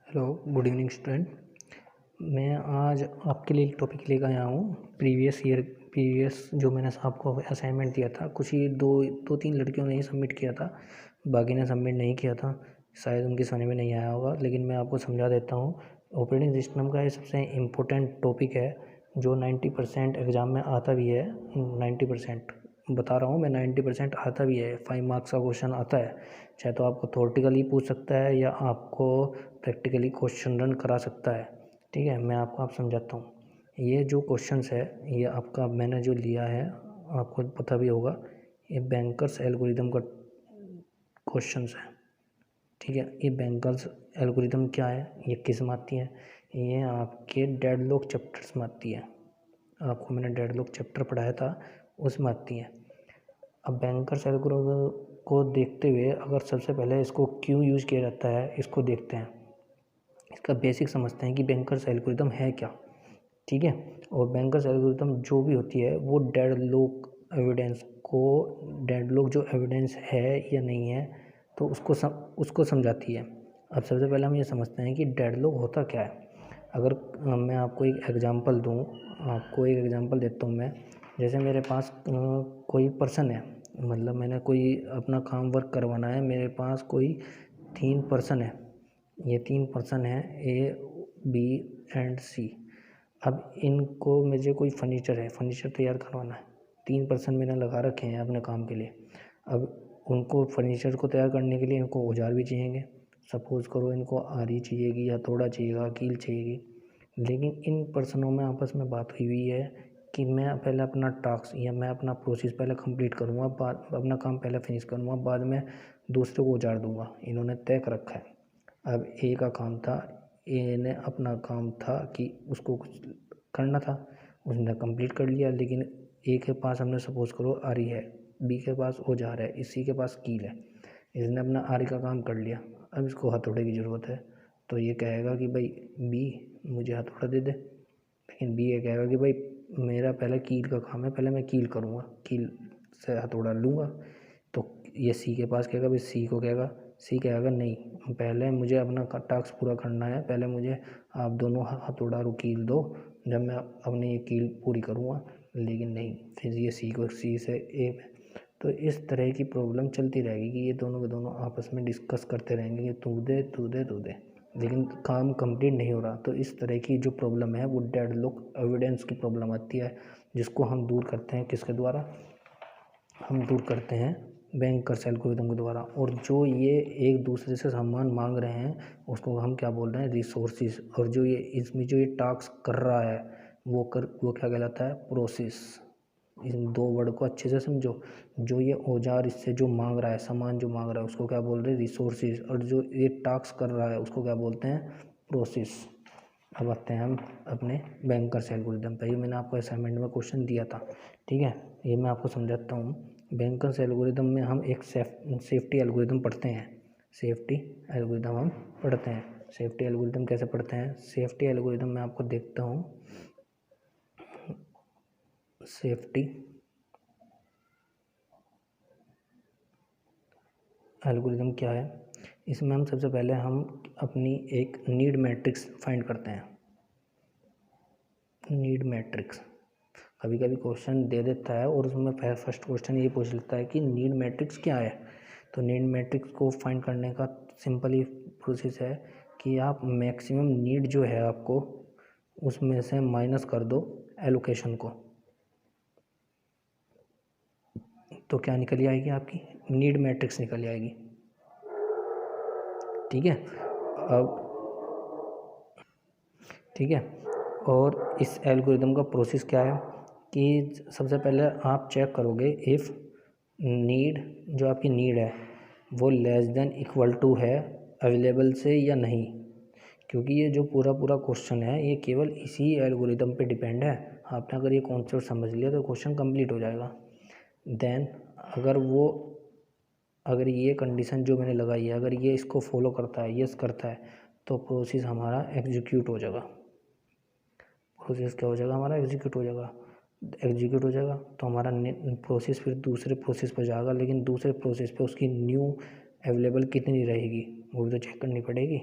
Hello, good evening student. मैं आज आपके लिए एक टॉपिक लेकर आया हूँ। प्रीवियस जो मैंने आपको असाइनमेंट दिया था, कुछ ही दो तीन लड़कियों ने ही सबमिट किया था, बाकी ने सबमिट नहीं किया था। शायद उनकी समझ में नहीं आया होगा, लेकिन मैं आपको समझा देता हूँ। ऑपरेटिंग सिस्टम का ये सबसे इम्पोर्टेंट टॉपिक है जो 90% एग्ज़ाम में आता भी है। 90% बता रहा हूँ मैं, 90% आता भी है। 5 मार्क्स का क्वेश्चन आता है, चाहे तो आपको थ्योरेटिकली पूछ सकता है या आपको प्रैक्टिकली क्वेश्चन रन करा सकता है। ठीक है, मैं आप समझाता हूँ। ये जो क्वेश्चंस है, ये आपका मैंने जो लिया है, आपको पता भी होगा, ये बैंकर्स एल्गोरिदम का क्वेश्चंस है। ठीक है, ये बैंकर्स एल्गोरिदम क्या है, ये किस में आती है? ये आपके डेडलॉक चैप्टर्स में आती है। आपको मैंने डेडलॉक चैप्टर पढ़ाया था, उसमें आती है। अब बैंकर्स एल्गोरिदम को देखते हुए अगर सबसे पहले इसको क्यों यूज़ किया जाता है, इसको देखते हैं। इसका बेसिक समझते हैं कि बैंकर्स एल्गोरिदम है क्या। ठीक है, और बैंकर्स एल्गोरिदम जो भी होती है वो डेडलॉक जो एविडेंस है या नहीं है, तो उसको समझाती है। अब सबसे पहले हम ये समझते हैं कि डेडलॉक होता क्या है। अगर मैं आपको एक एग्जांपल दूं, आपको एक एग्जांपल देता हूँ मैं। जैसे मेरे पास कोई पर्सन है, मतलब मैंने कोई अपना काम वर्क करवाना है, मेरे पास कोई 3 पर्सन है। ये 3 पर्सन हैं, ए बी एंड सी। अब इनको मुझे कोई फर्नीचर तैयार करवाना है। 3 पर्सन मैंने लगा रखे हैं अपने काम के लिए। अब उनको फर्नीचर को तैयार करने के लिए इनको औजार भी चाहिएंगे। सपोज़ करो इनको आरी चाहिएगी, हथौड़ा चाहिएगा, कील चाहिएगी। लेकिन इन पर्सनों में आपस में बात हुई है कि मैं पहले अपना टास्क या मैं अपना प्रोसेस पहले कंप्लीट करूँगा, बाद अपना काम पहले फिनिश करूँगा, बाद में दूसरे को औजार दूँगा। इन्होंने तय कर रखा है। अब ए का काम था, ए ने अपना काम था कि उसको कुछ करना था, उसने कंप्लीट कर लिया। लेकिन ए के पास हमने सपोज़ करो आरी है, बी के पास औजार है, सी के पास कील है। इसने अपना आरी का काम कर लिया, अब इसको हथौड़े की ज़रूरत है। तो ये कहेगा कि भाई बी मुझे हथौड़ा दे दे। लेकिन बी ये कहेगा कि भाई मेरा पहले कील का काम है, पहले मैं कील करूँगा, कील से हथौड़ा लूँगा। तो ये सी के पास कहेगा, भाई सी कहेगा नहीं, पहले मुझे अपना टास्क पूरा करना है, पहले मुझे आप दोनों हथौड़ा और कील दो, जब मैं अपनी ये कील पूरी करूँगा। लेकिन नहीं, फिर ये सी से ए में। तो इस तरह की प्रॉब्लम चलती रहेगी कि ये दोनों के दोनों आपस में डिस्कस करते रहेंगे कि तू दे, लेकिन काम कंप्लीट नहीं हो रहा। तो इस तरह की जो प्रॉब्लम है वो डेडलॉक एविडेंस की प्रॉब्लम आती है, जिसको हम दूर करते हैं किसके द्वारा? हम दूर करते हैं बैंकर्स एल्गोरिदम के द्वारा। और जो ये एक दूसरे से सामान मांग रहे हैं उसको हम क्या बोल रहे हैं? रिसोर्सिस। और जो ये इसमें जो ये टास्क कर रहा है वो क्या कहलाता है? प्रोसेस। इन 2 वर्ड को अच्छे से समझो। जो ये औजार इससे जो मांग रहा है, सामान जो मांग रहा है, उसको क्या बोल रहे हैं? रिसोर्सिस। और जो ये टास्क कर रहा है उसको क्या बोलते हैं? प्रोसेस। अब आते हैं हम अपने बैंकर्स एल्गोरिदम पे। ये मैंने आपको असाइनमेंट में क्वेश्चन दिया था। ठीक है, ये मैं आपको समझाता हूँ। बैंकर्स एल्गोरिदम में हम एक सेफ्टी एल्गोरिदम पढ़ते हैं। सेफ्टी एल्गोरिदम हम पढ़ते हैं। सेफ्टी एल्गोरिदम कैसे पढ़ते हैं? सेफ्टी एल्गोरिदम में आपको देखता हूँ। सेफ्टी एल्गोरिदम क्या है? इसमें हम सबसे पहले हम अपनी एक नीड मैट्रिक्स फाइंड करते हैं। नीड मैट्रिक्स कभी कभी क्वेश्चन दे देता है और उसमें फर्स्ट क्वेश्चन ये पूछ लेता है कि नीड मैट्रिक्स क्या है। तो नीड मैट्रिक्स को फाइंड करने का सिंपल ही प्रोसेस है कि आप मैक्सिमम नीड जो है आपको उसमें से माइनस कर दो एलोकेशन को, तो क्या निकल आएगी? आपकी नीड मैट्रिक्स निकल आएगी। ठीक है, अब ठीक है, और इस एल्गोरिदम का प्रोसेस क्या है कि सबसे पहले आप चेक करोगे इफ़ नीड, जो आपकी नीड है वो लेस देन इक्वल टू है अवेलेबल से या नहीं। क्योंकि ये जो पूरा क्वेश्चन है ये केवल इसी एल्गोरिदम पे डिपेंड है। आपने अगर ये कॉन्सेप्ट समझ लिया तो क्वेश्चन कंप्लीट हो जाएगा। देन अगर ये कंडीशन जो मैंने लगाई है, अगर ये इसको फॉलो करता है, यस करता है, तो प्रोसेस हमारा एग्जीक्यूट हो जाएगा। प्रोसेस क्या हो जाएगा? हमारा एग्जीक्यूट हो जाएगा। तो हमारा प्रोसेस फिर दूसरे प्रोसेस पर जाएगा, लेकिन दूसरे प्रोसेस पे उसकी न्यू अवेलेबल कितनी रहेगी वो भी तो चेक करनी पड़ेगी।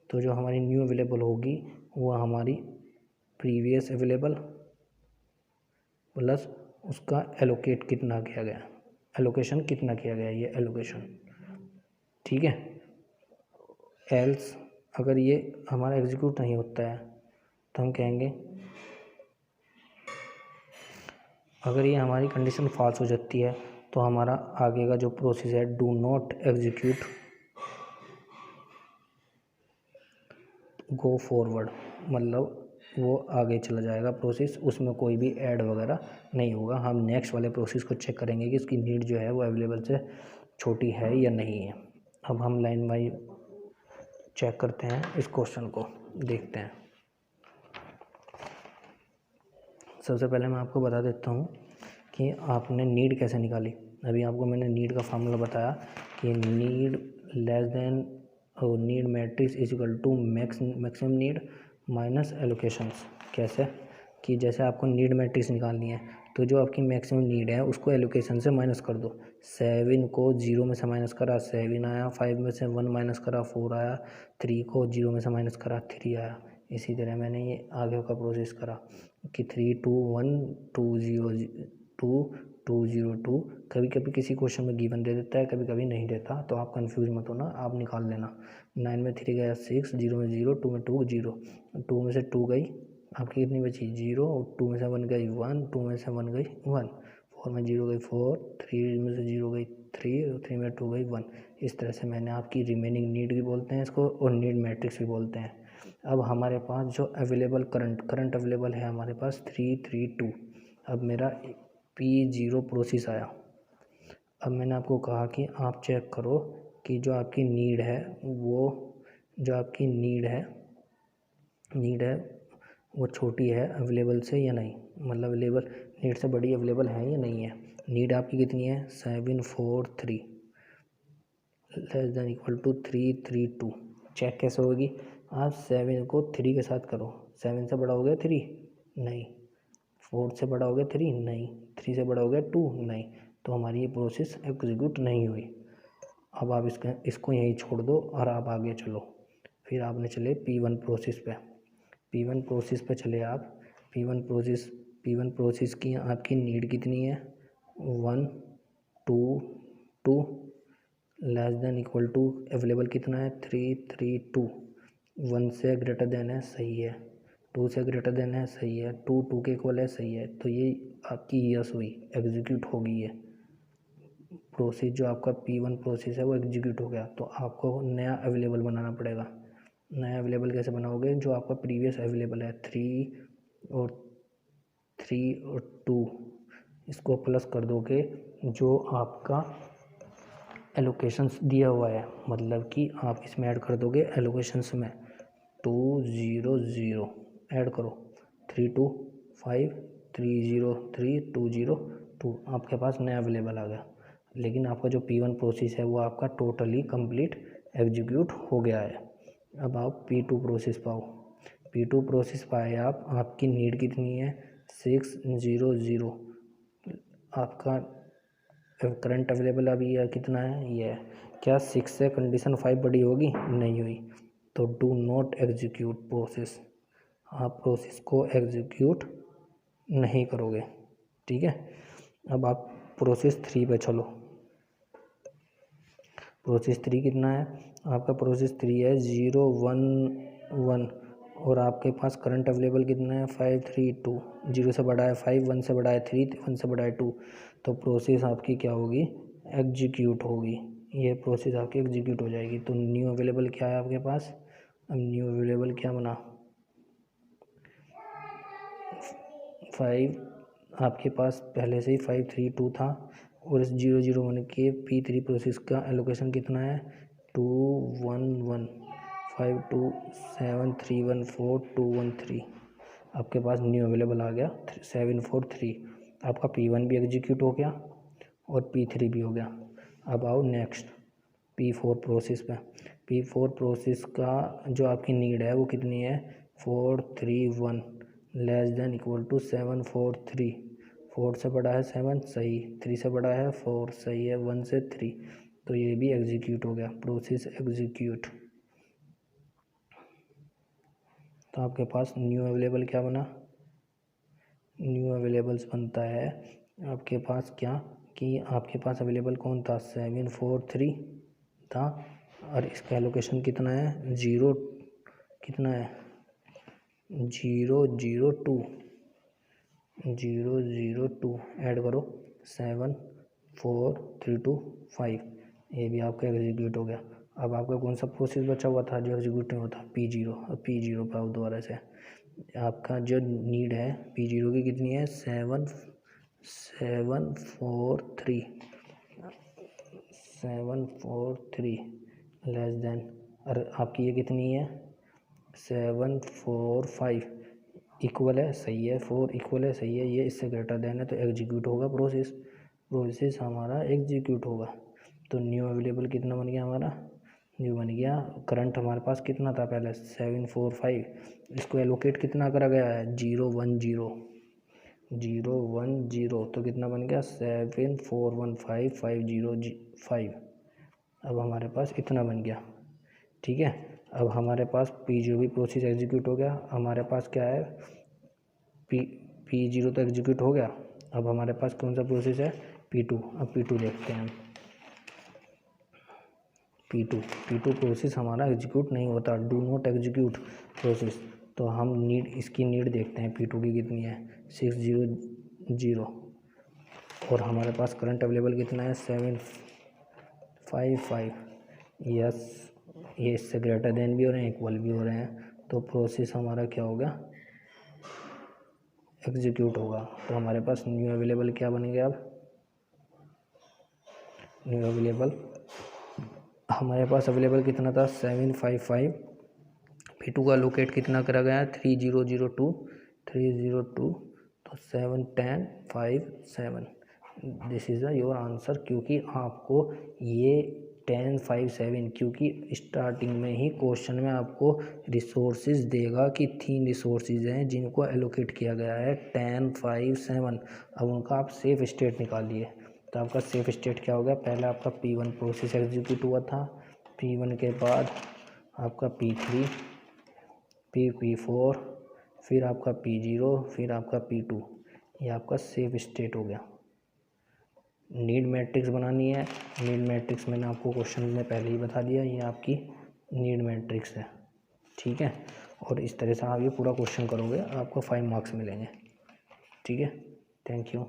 तो जो हमारी न्यू अवेलेबल होगी वो हमारी प्रीवियस अवेलेबल प्लस उसका एलोकेट कितना किया गया, एलोकेशन कितना किया गया, ये एलोकेशन, ठीक है। एल्स अगर ये हमारा एग्जीक्यूट नहीं होता है तो हम कहेंगे, अगर ये हमारी कंडीशन फॉल्स हो जाती है तो हमारा आगे का जो प्रोसेस है do not execute go forward, मतलब वो आगे चला जाएगा प्रोसेस, उसमें कोई भी ऐड वगैरह नहीं होगा। हम नेक्स्ट वाले प्रोसेस को चेक करेंगे कि इसकी नीड जो है वो अवेलेबल से छोटी है या नहीं है। अब हम लाइन बाई चेक करते हैं, इस क्वेश्चन को देखते हैं। सबसे पहले मैं आपको बता देता हूँ कि आपने नीड कैसे निकाली। अभी आपको मैंने नीड का फार्मूला बताया कि नीड लेस देन और need matrix is equal to maximum need minus allocations. कैसे कि जैसे आपको नीड मैट्रिक्स निकालनी है तो जो आपकी मैक्सिमम नीड है उसको एलोकेशन से माइनस कर दो। 7 को 0 में से माइनस करा 7 आया, 5 में से 1 माइनस करा 4 आया, 3 को 0 में से माइनस करा 3 आया। इसी तरह मैंने ये आगे का प्रोसेस करा कि 3 2 1 2 0 2 2 0 2। कभी कभी किसी क्वेश्चन में गिवन दे देता है, कभी कभी नहीं देता, तो आप कंफ्यूज मत होना, आप निकाल लेना। 9 में 3 गया 6, 0 में 0, 2 में 2 0, 2 में से 2 गई आपकी कितनी बची 0, 2 में से 1 गई 1, 2 में से 1 गई 1, 4 में 0 गई 4, 3 में से 0 गई 3 और 3 में 2 गई 1। इस तरह से मैंने आपकी रिमेनिंग नीड भी बोलते हैं इसको और नीड मैट्रिक्स भी बोलते हैं। अब हमारे पास जो अवेलेबल करंट अवेलेबल है हमारे पास 332। अब मेरा P0 प्रोसेस आया। अब मैंने आपको कहा कि आप चेक करो कि जो आपकी नीड है वो छोटी है अवेलेबल से या नहीं, मतलब अवेलेबल नीड से बड़ी अवेलेबल है या नहीं है। नीड आपकी कितनी है 743 less than equal to 332। Check कैसे होगी, आप 7 को 3 के साथ करो। 7 से बड़ा हो गया 3 नहीं, 4 से बड़ा हो गया 3 नहीं, 3 से बड़ा हो गया 2 नहीं, तो हमारी ये प्रोसेस एग्जीक्यूट नहीं हुई। अब आप इसको यहीं छोड़ दो और आप आगे चलो। फिर आपने चले P1 प्रोसेस पे। P1 प्रोसेस पे चले आप। P1 प्रोसेस की आपकी नीड कितनी है 1 2 2 less than equal to available कितना है 332। 1 से ग्रेटर देन है सही है, 2 से ग्रेटर देन है सही है, 2 2 के इक्वल है सही है, तो ये आपकी यस हुई, एग्जीक्यूट हो गई है प्रोसेस। जो आपका P1 प्रोसेस है वो एग्जीक्यूट हो गया। तो आपको नया अवेलेबल बनाना पड़ेगा। नया अवेलेबल कैसे बनाओगे, जो आपका प्रीवियस अवेलेबल है 3 और 2 इसको प्लस कर दोगे जो आपका एलोकेशंस दिया हुआ है, मतलब कि आप इसमें ऐड कर दोगे एलोकेशंस में 2 0 0 ऐड करो 3 2 5 3 0 3 2 0 2, आपके पास नया अवेलेबल आ गया। लेकिन आपका जो P1 प्रोसेस है वो आपका टोटली कंप्लीट एग्जीक्यूट हो गया है। अब आप P2 प्रोसेस पाओ। P2 प्रोसेस पाए आप, आपकी नीड कितनी है 6 0 0। आपका करंट अवेलेबल अभी यह कितना है, ये है। क्या 6 से कंडीशन 5 बड़ी होगी, नहीं हुई, तो डू नॉट एग्जीक्यूट प्रोसेस, आप प्रोसेस को एग्जीक्यूट नहीं करोगे, ठीक है। अब आप प्रोसेस 3 पे चलो। प्रोसेस 3 कितना है आपका, प्रोसेस 3 है 0 1 1 और आपके पास करंट अवेलेबल कितना है 5 3 2। 0 से बड़ा है 5, 1 से बड़ा है 3, 1 से बड़ा है 2, तो प्रोसेस आपकी क्या होगी, एग्जीक्यूट होगी। ये प्रोसेस आपकी एग्जीक्यूट हो जाएगी। तो न्यू अवेलेबल क्या है आपके पास, अब न्यू अवेलेबल क्या बना 5, आपके पास पहले से ही 5 3 2 था और इस 0 0 1 के P3 प्रोसेस का एलोकेशन कितना है 2 1 1 5 2 7 3 1 4 2 1 3। आपके पास न्यू अवेलेबल आ गया 7 4 3। आपका P1 भी एग्जीक्यूट हो गया और P3 भी हो गया। अब आओ नेक्स्ट P4 प्रोसेस पे। P4 प्रोसेस का जो आपकी नीड है वो कितनी है 4 3 1 लेस देन इक्वल टू 7 4 3। 4 से बड़ा है 7 सही, 3 से बड़ा है 4 सही है, 1 से 3, तो ये भी एग्जीक्यूट हो गया, प्रोसेस एग्जीक्यूट। तो आपके पास न्यू अवेलेबल क्या बना, न्यू अवेलेबल्स बनता है आपके पास क्या, कि आपके पास अवेलेबल कौन था, 743 था, और इसका एलोकेशन कितना है, 0 कितना है, 002 ऐड करो 7 4 3 2 5, ये भी आपका एग्जीक्यूट हो गया। अब आपका कौन सा प्रोसेस बचा हुआ था जो एग्जीक्यूट नहीं होता, P0। अब P0 पर आओ दोबारा से, आपका जो नीड है P0 की कितनी है, 743 लेस देन, और आपकी ये कितनी है 745 इक्वल है, सही है, 4 इक्वल है, सही है, ये इससे ग्रेटर देन है तो एग्जीक्यूट होगा प्रोसेस हमारा एग्जीक्यूट होगा। तो न्यू अवेलेबल कितना बन गया हमारा, न्यू बन गया, करंट हमारे पास कितना था पहले 745, इसको एलोकेट कितना करा गया है 010 तो कितना बन गया 7415505। अब हमारे पास इतना बन गया, ठीक है। अब हमारे पास P0 भी प्रोसेस एग्जीक्यूट हो गया, हमारे पास क्या है P0 तो एग्जीक्यूट हो गया। अब हमारे पास कौन सा प्रोसेस है P2। अब P2 देखते हैं हम, P2 प्रोसेस हमारा एग्जीक्यूट नहीं होता, डू नॉट एग्जीक्यूट प्रोसेस। तो हम इसकी नीड देखते हैं P2 की कितनी है 600, और हमारे पास करंट अवेलेबल कितना है 755। यस, ये इससे ग्रेटर देन भी हो रहे हैं, इक्वल भी हो रहे हैं, तो प्रोसेस हमारा क्या होगा एग्जीक्यूट होगा। तो हमारे पास न्यू अवेलेबल क्या बनेगा, अब न्यू अवेलेबल हमारे पास अवेलेबल कितना था 755, P2 का लोकेट कितना करा गया है 3002, तो 7 10 5 7, दिस इज़ योर आंसर। क्योंकि आपको ये 10 5 7, क्योंकि स्टार्टिंग में ही क्वेश्चन में आपको रिसोर्सेज देगा कि 3 रिसोर्सेज हैं जिनको एलोकेट किया गया है 10 5 7। अब उनका आप सेफ स्टेट निकालिए, तो आपका सेफ स्टेट क्या हो गया, पहले आपका P1 प्रोसेस एग्जीक्यूट हुआ था, P1 के बाद आपका P3, P4, फिर आपका P0, फिर आपका P2, ये आपका सेफ स्टेट हो गया। नीड मैट्रिक्स बनानी है, नीड मैट्रिक्स मैंने आपको क्वेश्चन में पहले ही बता दिया, ये आपकी नीड मैट्रिक्स है, ठीक है। और इस तरह से आप ये पूरा क्वेश्चन करोगे आपको 5 मार्क्स मिलेंगे, ठीक है। Thank you.